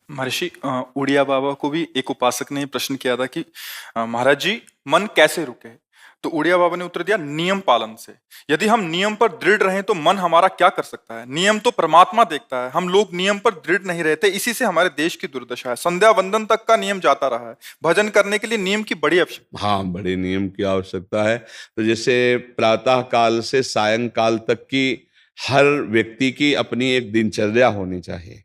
महर्षि उड़िया बाबा को भी एक उपासक ने प्रश्न किया था कि महाराज जी, मन कैसे रुके? तो उड़िया बाबा ने उत्तर दिया, नियम पालन से। यदि हम नियम पर दृढ़ रहें तो मन हमारा क्या कर सकता है? नियम तो परमात्मा देखता है। हम लोग नियम पर दृढ़ नहीं रहते, इसी से हमारे देश की दुर्दशा है। संध्या वंदन तक का नियम जाता रहा है। भजन करने के लिए नियम की बड़ी आवश्यकता। हाँ, बड़े नियम की आवश्यकता है। तो जैसे प्रातः काल से सायंकाल तक की हर व्यक्ति की अपनी एक दिनचर्या होनी चाहिए।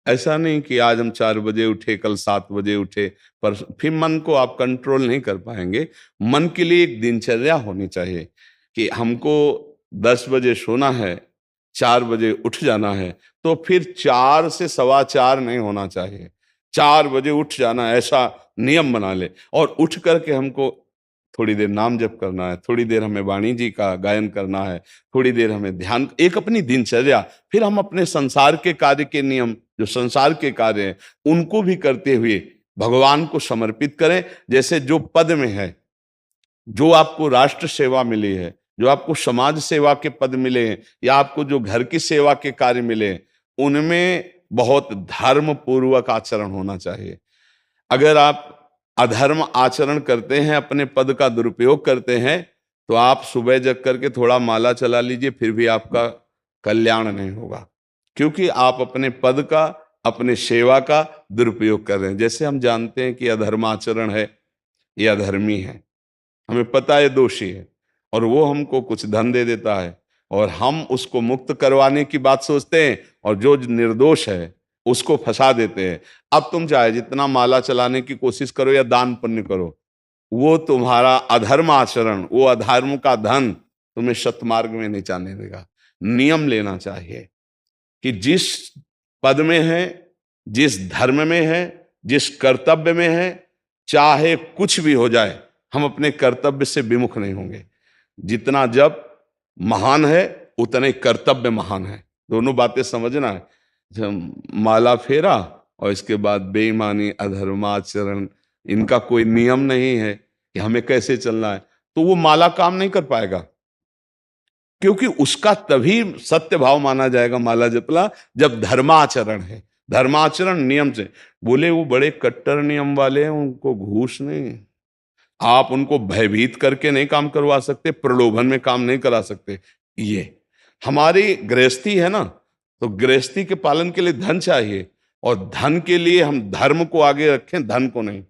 ऐसा नहीं कि आज हम 4 बजे उठे, कल 7 बजे उठे, पर फिर मन को आप कंट्रोल नहीं कर पाएंगे। मन के लिए एक दिनचर्या होनी चाहिए कि हमको 10 बजे सोना है, 4 बजे उठ जाना है, तो फिर 4 से 4:15 नहीं होना चाहिए। 4 बजे उठ जाना, ऐसा नियम बना ले। और उठ करके हमको थोड़ी देर नाम जप करना है, थोड़ी देर हमें वाणी जी का गायन करना है, थोड़ी देर हमें ध्यान, एक अपनी दिनचर्या। फिर हम अपने संसार के कार्य के नियम, जो संसार के कार्य हैं, उनको भी करते हुए भगवान को समर्पित करें। जैसे जो पद में है, जो आपको राष्ट्र सेवा मिली है, जो आपको समाज सेवा के पद मिले हैं, या आपको जो घर की सेवा के कार्य मिले हैं, उनमें बहुत धर्म पूर्वक आचरण होना चाहिए। अगर आप अधर्म आचरण करते हैं, अपने पद का दुरुपयोग करते हैं, तो आप सुबह जग करके थोड़ा माला चला लीजिए, फिर भी आपका कल्याण नहीं होगा, क्योंकि आप अपने पद का, अपने सेवा का दुरुपयोग कर रहे हैं। जैसे हम जानते हैं कि अधर्म आचरण है, ये अधर्मी है, हमें पता है दोषी है, और वो हमको कुछ धन दे देता है, और हम उसको मुक्त करवाने की बात सोचते हैं, और जो निर्दोष है उसको फंसा देते हैं। अब तुम चाहे जितना माला चलाने की कोशिश करो या दान पुण्य करो, वो तुम्हारा अधर्म आचरण, वो अधर्म का धन तुम्हें सतमार्ग में नहीं जाने देगा। नियम लेना चाहिए कि जिस पद में है, जिस धर्म में है, जिस कर्तव्य में है, चाहे कुछ भी हो जाए, हम अपने कर्तव्य से विमुख नहीं होंगे। जितना जप महान है, उतने कर्तव्य महान है। दोनों बातें समझना है। जब माला फेरा और इसके बाद बेईमानी, अधर्माचरण, इनका कोई नियम नहीं है कि हमें कैसे चलना है, तो वो माला काम नहीं कर पाएगा, क्योंकि उसका तभी सत्य भाव माना जाएगा माला जपला जब धर्माचरण है। धर्माचरण नियम से। बोले वो बड़े कट्टर नियम वाले हैं, उनको घूस नहीं, आप उनको भयभीत करके नहीं काम करवा सकते, प्रलोभन में काम नहीं करा सकते। ये हमारी गृहस्थी है ना, तो गृहस्थी के पालन के लिए धन चाहिए, और धन के लिए हम धर्म को आगे रखें, धन को नहीं।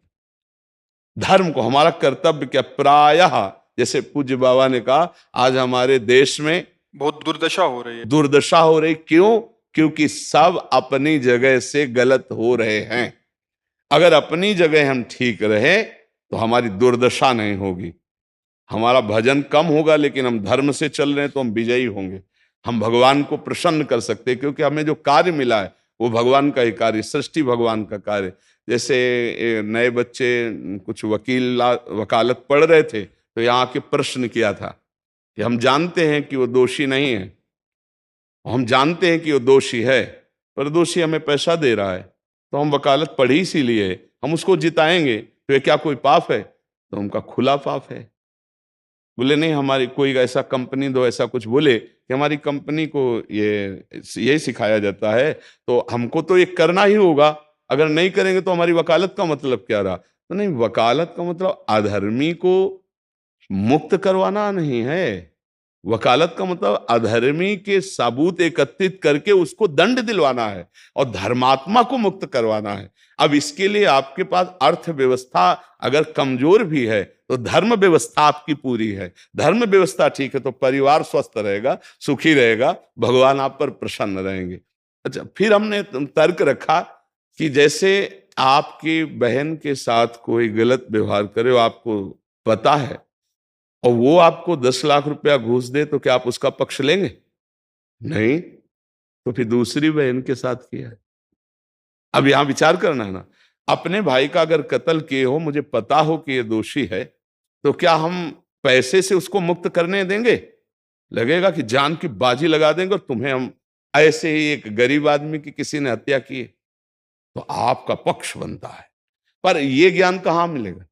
धर्म को, हमारा कर्तव्य क्या, प्रायः जैसे पूज्य बाबा ने कहा, आज हमारे देश में बहुत दुर्दशा हो रही है। दुर्दशा हो रही, क्यों? क्योंकि सब अपनी जगह से गलत हो रहे हैं। अगर अपनी जगह हम ठीक रहे तो हमारी दुर्दशा नहीं होगी। हमारा भजन कम होगा, लेकिन हम धर्म से चल रहे हैं तो हम विजयी होंगे। हम भगवान को प्रसन्न कर सकते हैं, क्योंकि हमें जो कार्य मिला है वो भगवान का ही कार्य, सृष्टि भगवान का कार्य। जैसे नए बच्चे कुछ वकालत पढ़ रहे थे, तो यहाँ के प्रश्न किया था कि हम जानते हैं कि वो दोषी नहीं है, हम जानते हैं कि वो दोषी है, पर दोषी हमें पैसा दे रहा है, तो हम वकालत पढ़ी इसीलिए, हम उसको जिताएंगे, तो ये क्या कोई पाप है? तो उनका खुला पाप है। बोले नहीं, हमारी कोई ऐसा कंपनी दो, ऐसा कुछ बोले कि हमारी कंपनी को ये सिखाया जाता है, तो हमको तो ये करना ही होगा, अगर नहीं करेंगे तो हमारी वकालत का मतलब क्या रहा? तो नहीं, वकालत का मतलब अधर्मी को मुक्त करवाना नहीं है। वकालत का मतलब अधर्मी के सबूत एकत्रित करके उसको दंड दिलवाना है, और धर्मात्मा को मुक्त करवाना है। अब इसके लिए आपके पास अर्थव्यवस्था अगर कमजोर भी है, तो धर्म व्यवस्था आपकी पूरी है। धर्म व्यवस्था ठीक है तो परिवार स्वस्थ रहेगा, सुखी रहेगा, भगवान आप पर प्रसन्न रहेंगे। अच्छा, फिर हमने तर्क रखा कि जैसे आपकी बहन के साथ कोई गलत व्यवहार करे, आपको पता है, और वो आपको 10 लाख रुपया घूस दे, तो क्या आप उसका पक्ष लेंगे? नहीं। तो फिर दूसरी बहन के साथ किया है। अब यहां विचार करना है ना, अपने भाई का अगर कत्ल किए हो, मुझे पता हो कि ये दोषी है, तो क्या हम पैसे से उसको मुक्त करने देंगे? लगेगा कि जान की बाजी लगा देंगे, और तुम्हें हम, ऐसे ही एक गरीब आदमी की किसी ने हत्या की है, तो आपका पक्ष बनता है। पर यह ज्ञान कहां मिलेगा?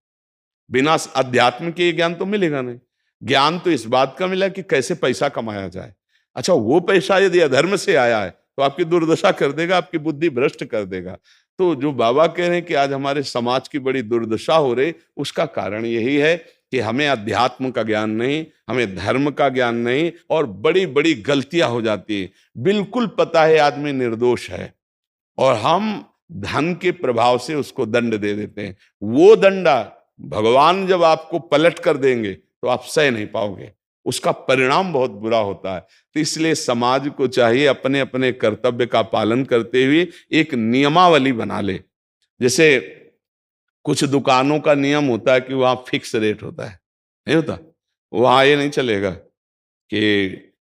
बिना अध्यात्म के ये ज्ञान तो मिलेगा नहीं। ज्ञान तो इस बात का मिला कि कैसे पैसा कमाया जाए। अच्छा, वो पैसा यदि अधर्म से आया है तो आपकी दुर्दशा कर देगा, आपकी बुद्धि भ्रष्ट कर देगा। तो जो बाबा कह रहे हैं कि आज हमारे समाज की बड़ी दुर्दशा हो रही, उसका कारण यही है कि हमें अध्यात्म का ज्ञान नहीं, हमें धर्म का ज्ञान नहीं, और बड़ी बड़ी गलतियां हो जाती है। बिल्कुल पता है आदमी निर्दोष है और हम धन के प्रभाव से उसको दंड दे देते हैं। वो दंडा भगवान जब आपको पलट कर देंगे तो आप सह नहीं पाओगे, उसका परिणाम बहुत बुरा होता है। तो इसलिए समाज को चाहिए अपने अपने कर्तव्य का पालन करते हुए एक नियमावली बना ले। जैसे कुछ दुकानों का नियम होता है कि वहां फिक्स रेट होता है, नहीं होता? वहां ये नहीं चलेगा कि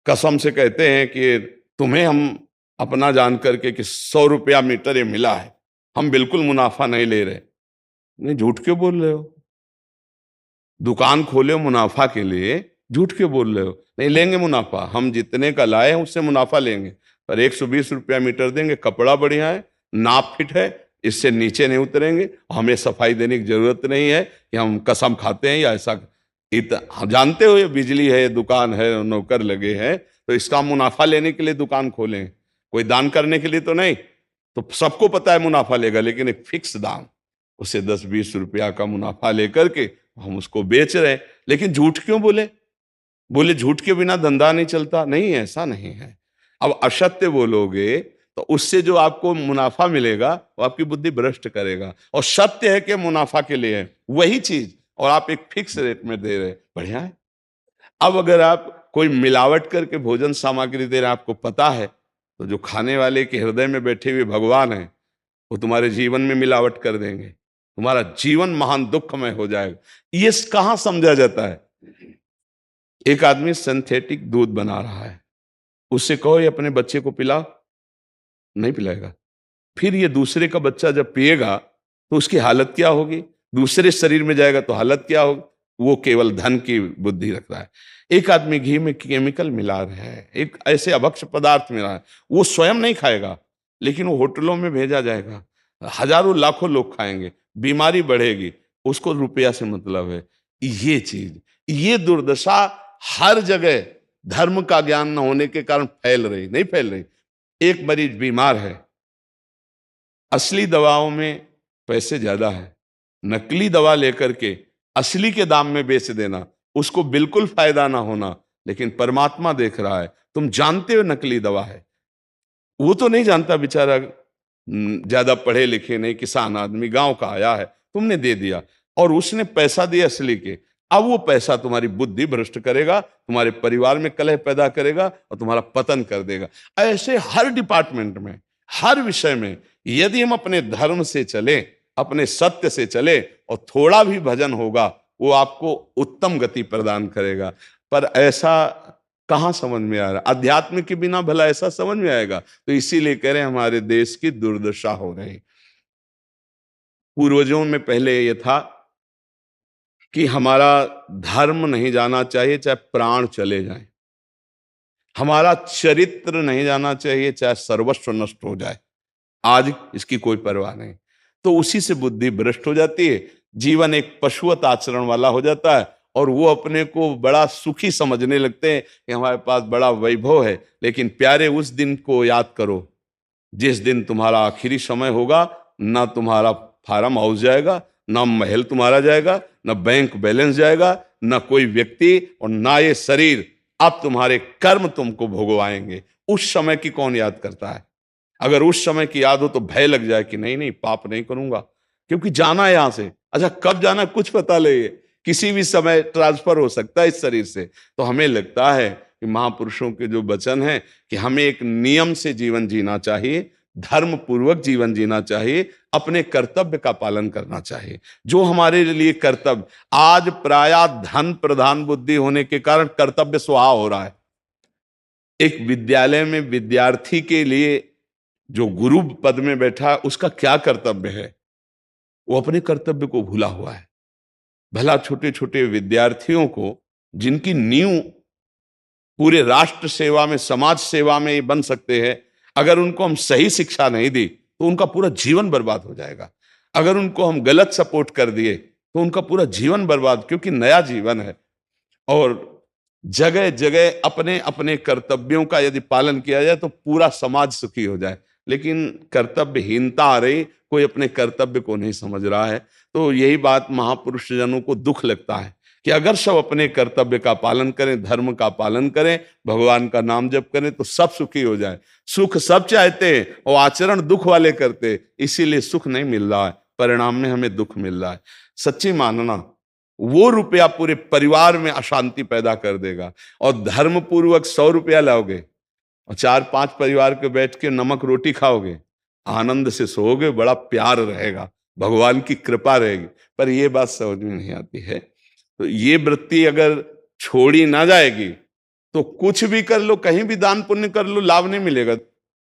कसम से कहते हैं कि तुम्हें हम अपना जान करके कि 100 रुपया मीटर ये मिला है, हम बिल्कुल मुनाफा नहीं ले रहे। नहीं, झूठ क्यों बोल रहे हो? दुकान खोले हो मुनाफा के लिए, झूठ क्यों बोल रहे हो? नहीं लेंगे मुनाफा, हम जितने का लाए हैं उससे मुनाफा लेंगे, पर 120 रुपया मीटर देंगे, कपड़ा बढ़िया है, नाप फिट है, इससे नीचे नहीं उतरेंगे, हमें सफाई देने की जरूरत नहीं है कि हम कसम खाते हैं या ऐसा। हम जानते हो ये बिजली है, दुकान है, नौकर लगे हैं, तो इसका मुनाफा लेने के लिए दुकान खोलें, कोई दान करने के लिए तो नहीं। तो सबको पता है मुनाफा लेगा, लेकिन एक फिक्स दाम, उसे 10-20 रुपया का मुनाफा लेकर के हम उसको बेच रहे हैं। लेकिन झूठ क्यों बोले? बोले झूठ के बिना धंधा नहीं चलता। नहीं, ऐसा नहीं है। अब असत्य बोलोगे तो उससे जो आपको मुनाफा मिलेगा वो आपकी बुद्धि भ्रष्ट करेगा, और सत्य है कि मुनाफा के लिए है वही चीज, और आप एक फिक्स रेट में दे रहे, बढ़िया है। अब अगर आप कोई मिलावट करके भोजन सामग्री दे रहे हैं, आपको पता है, तो जो खाने वाले के हृदय में बैठे हुए भगवान है वो तुम्हारे जीवन में मिलावट कर देंगे, तुम्हारा जीवन महान दुखमय हो जाएगा। ये कहां समझा जाता है? एक आदमी सिंथेटिक दूध बना रहा है, उससे कहो ये अपने बच्चे को पिला, नहीं पिलाएगा। फिर ये दूसरे का बच्चा जब पिएगा तो उसकी हालत क्या होगी? दूसरे शरीर में जाएगा तो हालत क्या होगी? वो केवल धन की बुद्धि रख रहा है। एक आदमी घी में केमिकल मिला रहा है, एक ऐसे अभक्ष पदार्थ मिला है, वो स्वयं नहीं खाएगा, लेकिन वो होटलों में भेजा जाएगा, हजारों लाखों लोग खाएंगे, बीमारी बढ़ेगी, उसको रुपया से मतलब है। ये चीज, ये दुर्दशा हर जगह धर्म का ज्ञान न होने के कारण फैल रही, नहीं फैल रही। एक मरीज बीमार है, असली दवाओं में पैसे ज्यादा है, नकली दवा लेकर के असली के दाम में बेच देना, उसको बिल्कुल फायदा ना होना। लेकिन परमात्मा देख रहा है, तुम जानते हो नकली दवा है, वो तो नहीं जानता बेचारा, ज्यादा पढ़े लिखे नहीं, किसान आदमी गांव का आया है, तुमने दे दिया और उसने पैसा दिया असली के। अब वो पैसा तुम्हारी बुद्धि भ्रष्ट करेगा, तुम्हारे परिवार में कलह पैदा करेगा और तुम्हारा पतन कर देगा। ऐसे हर डिपार्टमेंट में, हर विषय में यदि हम अपने धर्म से चले, अपने सत्य से चले और थोड़ा भी भजन होगा, वो आपको उत्तम गति प्रदान करेगा। पर ऐसा कहां समझ में आ रहा? अध्यात्म के बिना भला ऐसा समझ में आएगा? तो इसीलिए कह रहे हैं हमारे देश की दुर्दशा हो रही। पूर्वजों में पहले ये था कि हमारा धर्म नहीं जाना चाहिए चाहे प्राण चले जाएं, हमारा चरित्र नहीं जाना चाहिए चाहे सर्वस्व नष्ट हो जाए। आज इसकी कोई परवाह नहीं, तो उसी से बुद्धि भ्रष्ट हो जाती है, जीवन एक पशुवत आचरण वाला हो जाता है, और वो अपने को बड़ा सुखी समझने लगते हैं कि हमारे पास बड़ा वैभव है। लेकिन प्यारे, उस दिन को याद करो जिस दिन तुम्हारा आखिरी समय होगा, ना तुम्हारा फार्म हाउस जाएगा, ना महल तुम्हारा जाएगा, ना बैंक बैलेंस जाएगा, ना कोई व्यक्ति, और ना ये शरीर। अब तुम्हारे कर्म तुमको भोगवाएंगे। उस समय की कौन याद करता है? अगर उस समय की याद हो तो भय लग जाए कि नहीं नहीं, पाप नहीं करूंगा, क्योंकि जाना है यहां से। अच्छा, कब जाना कुछ पता नहीं, किसी भी समय ट्रांसफर हो सकता है इस शरीर से। तो हमें लगता है कि महापुरुषों के जो वचन हैं कि हमें एक नियम से जीवन जीना चाहिए, धर्म पूर्वक जीवन जीना चाहिए, अपने कर्तव्य का पालन करना चाहिए। जो हमारे लिए कर्तव्य, आज प्रायः धन प्रधान बुद्धि होने के कारण कर्तव्य स्वाहा हो रहा है। एक विद्यालय में विद्यार्थी के लिए जो गुरु पद में बैठा है, उसका क्या कर्तव्य है? वो अपने कर्तव्य को भूला हुआ है। भला छोटे छोटे विद्यार्थियों को, जिनकी नींव पूरे राष्ट्र सेवा में, समाज सेवा में ये बन सकते हैं, अगर उनको हम सही शिक्षा नहीं दी तो उनका पूरा जीवन बर्बाद हो जाएगा। अगर उनको हम गलत सपोर्ट कर दिए तो उनका पूरा जीवन बर्बाद, क्योंकि नया जीवन है। और जगह जगह अपने अपने कर्तव्यों का यदि पालन किया जाए तो पूरा समाज सुखी हो जाए। लेकिन कर्तव्यहीनता आ रही, कोई अपने कर्तव्य को नहीं समझ रहा है। तो यही बात महापुरुष जनों को दुख लगता है कि अगर सब अपने कर्तव्य का पालन करें, धर्म का पालन करें, भगवान का नाम जप करें तो सब सुखी हो जाए। सुख सब चाहते हैं और आचरण दुख वाले करते, इसीलिए सुख नहीं मिल रहा है, परिणाम में हमें दुख मिल रहा है। सच्ची मानना, वो रुपया पूरे परिवार में अशांति पैदा कर देगा। और धर्म पूर्वक 100 रुपया लाओगे और 4-5 परिवार के बैठ के नमक रोटी खाओगे, आनंद से सोओगे, बड़ा प्यार रहेगा, भगवान की कृपा रहेगी। पर ये बात समझ में नहीं आती है। तो ये वृत्ति अगर छोड़ी ना जाएगी तो कुछ भी कर लो, कहीं भी दान पुण्य कर लो, लाभ नहीं मिलेगा।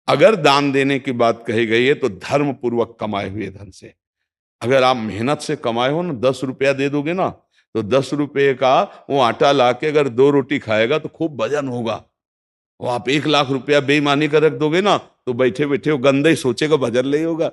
अगर दान देने की बात कही गई है तो धर्म पूर्वक कमाए हुए धन से। अगर आप मेहनत से कमाए हो ना, 10 रुपया दे दोगे ना, तो 10 रुपये का वो आटा ला के अगर 2 रोटी खाएगा तो खूब वजन होगा। और आप 1 लाख रुपया बेईमानी कर रख दोगे ना, तो बैठे बैठे वो गंदा ही सोचेगा, भजन नहीं होगा।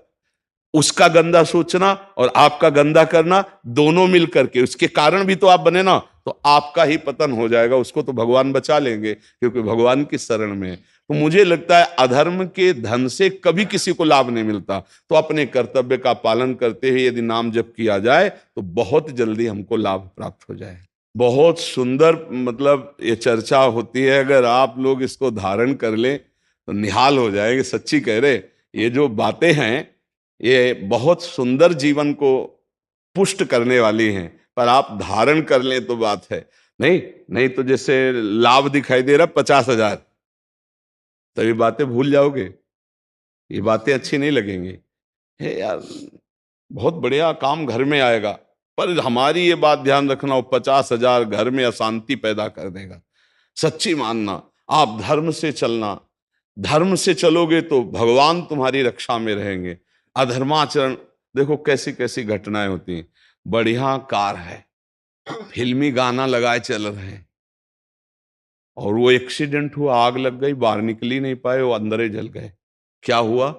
उसका गंदा सोचना और आपका गंदा करना, दोनों मिल करके, उसके कारण भी तो आप बने ना, तो आपका ही पतन हो जाएगा। उसको तो भगवान बचा लेंगे क्योंकि भगवान की शरण में है। तो मुझे लगता है अधर्म के धन से कभी किसी को लाभ नहीं मिलता। तो अपने कर्तव्य का पालन करते हुए यदि नाम जप किया जाए तो बहुत जल्दी हमको लाभ प्राप्त हो जाए। बहुत सुंदर, मतलब ये चर्चा होती है, अगर आप लोग इसको धारण कर लें तो निहाल हो जाएंगे। सच्ची कह रहे, ये जो बातें हैं ये बहुत सुंदर जीवन को पुष्ट करने वाली हैं, पर आप धारण कर लें तो बात है। नहीं नहीं तो जैसे लाभ दिखाई दे रहा 50,000, तभी बातें भूल जाओगे, ये बातें अच्छी नहीं लगेंगी। हे यार, बहुत बढ़िया काम घर में आएगा, पर हमारी ये बात ध्यान रखना, वो 50,000 घर में अशांति पैदा कर देगा। सच्ची मानना, आप धर्म से चलना, धर्म से चलोगे तो भगवान तुम्हारी रक्षा में रहेंगे। अधर्माचरण, देखो कैसी कैसी घटनाएं होती हैं। बढ़िया कार है, फिल्मी गाना लगाए चल रहे हैं, और वो एक्सीडेंट हुआ, आग लग गई, बाहर निकल ही नहीं पाए, वो अंदर ही जल गए। क्या हुआ?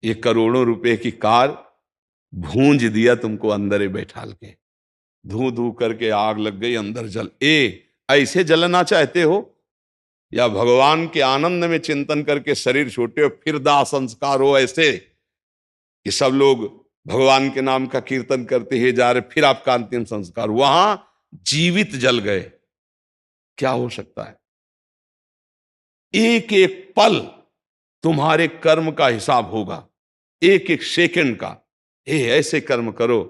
ये करोड़ों रुपए की कार भूंज दिया तुमको अंदर ही बैठाल के, धू धू करके आग लग गई, अंदर जल। ऐसे जलना चाहते हो, या भगवान के आनंद में चिंतन करके शरीर छूटे हो, फिर दाह संस्कार हो ऐसे कि सब लोग भगवान के नाम का कीर्तन करते ही जा रहे, फिर आपका अंतिम संस्कार, वहां जीवित जल गए। क्या हो सकता है? एक एक पल तुम्हारे कर्म का हिसाब होगा, एक एक सेकंड का। ऐसे कर्म करो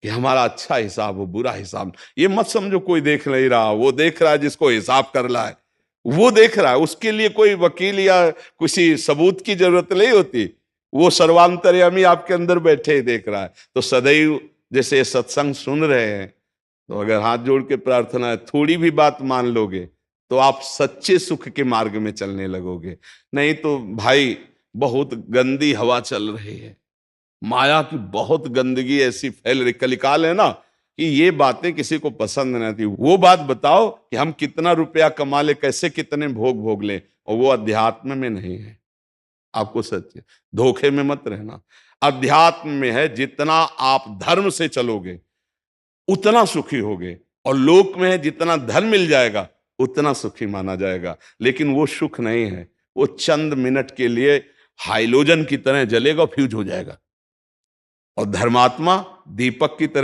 कि हमारा अच्छा हिसाब हो, बुरा हिसाब। ये मत समझो कोई देख नहीं रहा, वो देख रहा है, जिसको हिसाब करना है वो देख रहा है। उसके लिए कोई वकील या किसी सबूत की जरूरत नहीं होती, वो सर्वांतर्यामी आपके अंदर बैठे ही देख रहा है। तो सदैव जैसे सत्संग सुन रहे हैं, तो अगर हाथ जोड़ के प्रार्थना है, थोड़ी भी बात मान लोगे तो आप सच्चे सुख के मार्ग में चलने लगोगे। नहीं तो भाई, बहुत गंदी हवा चल रही है, माया की बहुत गंदगी ऐसी फैल रही, कलिकाल है ना, कि ये बातें किसी को पसंद नहीं आती। वो बात बताओ कि हम कितना रुपया कमा ले, कैसे कितने भोग भोग ले, और वो अध्यात्म में नहीं है। आपको सच, धोखे में मत रहना। अध्यात्म में है, जितना आप धर्म से चलोगे उतना सुखी होगे, और लोक में है, जितना धन मिल जाएगा उतना सुखी माना जाएगा। लेकिन वो सुख नहीं है, वो चंद मिनट के लिए हाइलोजन की तरह जलेगा, फ्यूज हो जाएगा। और धर्मात्मा दीपक की तरह